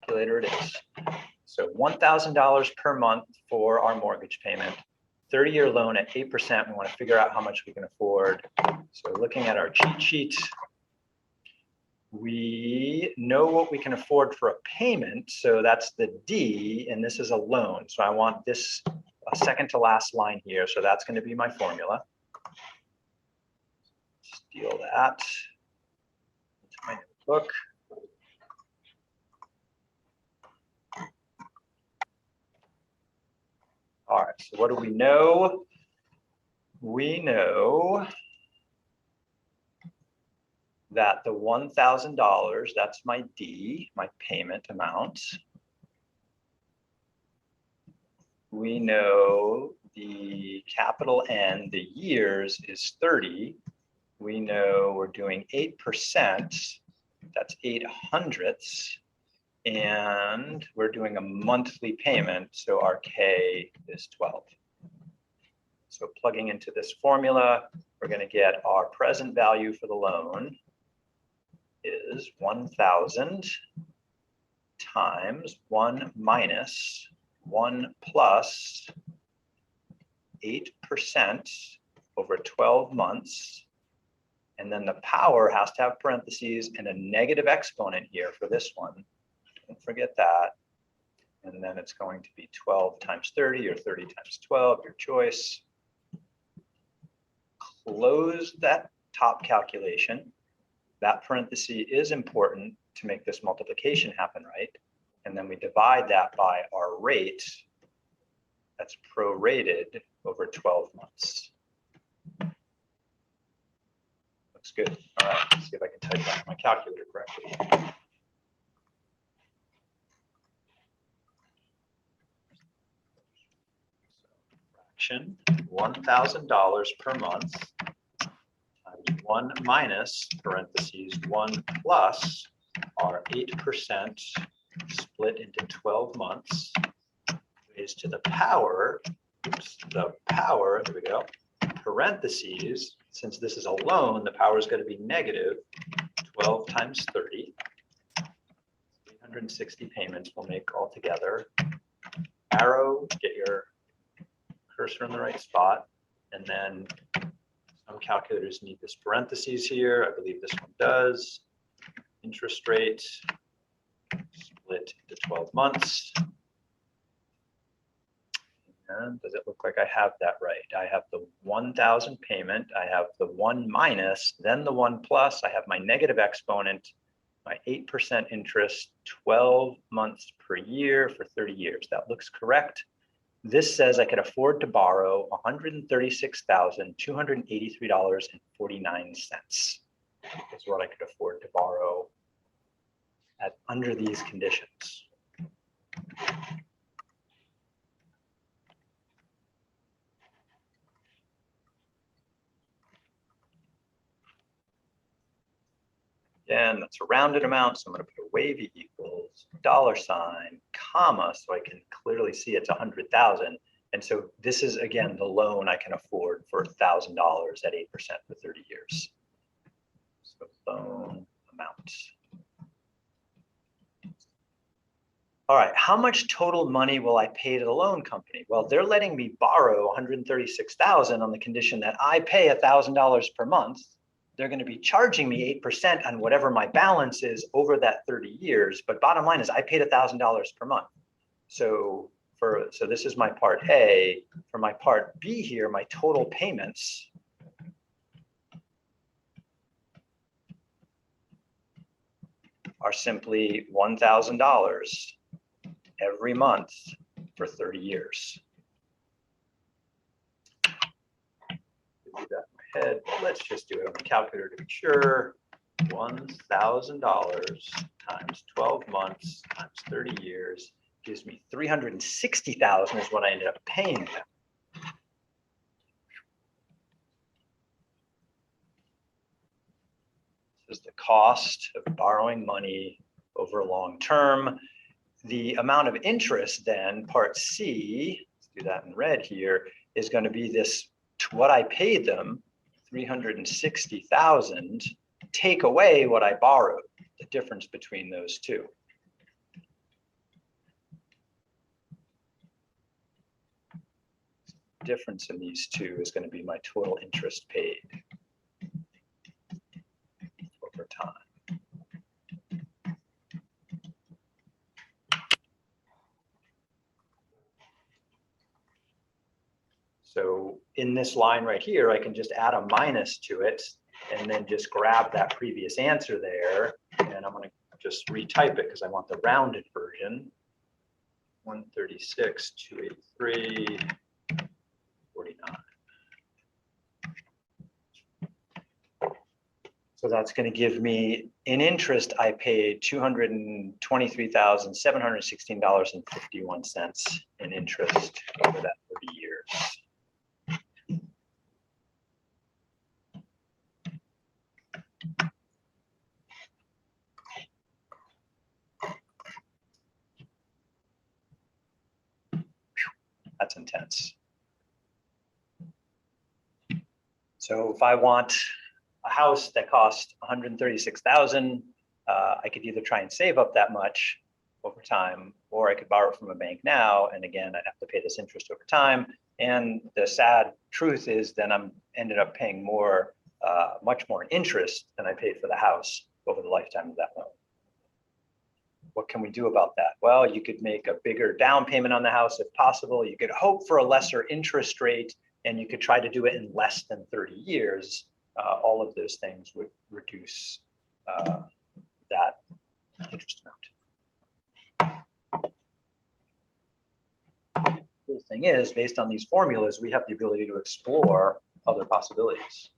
calculator it is. So $1,000 per month for our mortgage payment, 30-year loan at 8%. We want to figure out how much we can afford. So looking at our cheat sheet, we know what we can afford for a payment. So that's the D, and this is a loan. So I want this a second to last line here. So that's going to be my formula. Steal that into my notebook. All right, so what do we know? We know that the $1,000, that's my D, my payment amount. We know the capital N, the years, is 30. We know we're doing 8%, that's 8/100ths. And we're doing a monthly payment, so our K is 12. So plugging into this formula, we're going to get our present value for the loan is 1,000 times 1 minus 1 plus 8% over 12 months. And then the power has to have parentheses and a negative exponent here for this one. Don't forget that. And then it's going to be 12 times 30 or 30 times 12, your choice. Close that top calculation. That parenthesis is important to make this multiplication happen right. And then we divide that by our rate. That's prorated over 12 months. Looks good. All right, let's see if I can type that on my calculator correctly. $1,000 per month times 1 minus parentheses 1 plus our 8% split into 12 months raised to the power, there we go, parentheses, since this is a loan, the power is going to be negative 12 times 30. 360 payments we'll make all together. Arrow, get your cursor in the right spot, and then some calculators need this parentheses here. I believe this one does. Interest rate split into 12 months. And does it look like I have that right? I have the 1,000 payment, I have the 1 minus, then the 1 plus, I have my negative exponent, my 8% interest, 12 months per year for 30 years. That looks correct. This says I could afford to borrow $136,283.49. Is what I could afford to borrow under these conditions. Again, that's a rounded amount, so I'm going to put a wavy equals $, comma, so I can clearly see it's 100,000. And so this is, again, the loan I can afford for $1,000 at 8% for 30 years. So loan amount. All right, how much total money will I pay to the loan company? Well, they're letting me borrow $136,000 on the condition that I pay $1,000 per month. They're going to be charging me 8% on whatever my balance is over that 30 years. But bottom line is I paid $1,000 per month. So this is my part A. For my part B here, my total payments are simply $1,000 every month for 30 years. Do that. Head. Let's just do it on the calculator to be sure. $1,000 times 12 months times 30 years gives me $360,000 is what I ended up paying them. This is the cost of borrowing money over a long term. The amount of interest then, part C, let's do that in red here, is going to be this, what I paid them, $360,000, take away what I borrowed, the difference between those two. difference in these two is going to be my total interest paid over time. So in this line right here, I can just add a minus to it and then just grab that previous answer there. And I'm going to just retype it because I want the rounded version. 136, 283, 49. So that's going to give me, in interest, I paid $223,716.51 in interest over that 30 years. That's intense. So if I want a house that costs $136,000, I could either try and save up that much over time, or I could borrow it from a bank now. And again, I'd have to pay this interest over time. And the sad truth is then I'm ended up paying more, much more in interest than I paid for the house over the lifetime of that loan. What can we do about that? Well, you could make a bigger down payment on the house if possible. You could hope for a lesser interest rate, and you could try to do it in less than 30 years. All of those things would reduce that interest amount. The thing is, based on these formulas, we have the ability to explore other possibilities.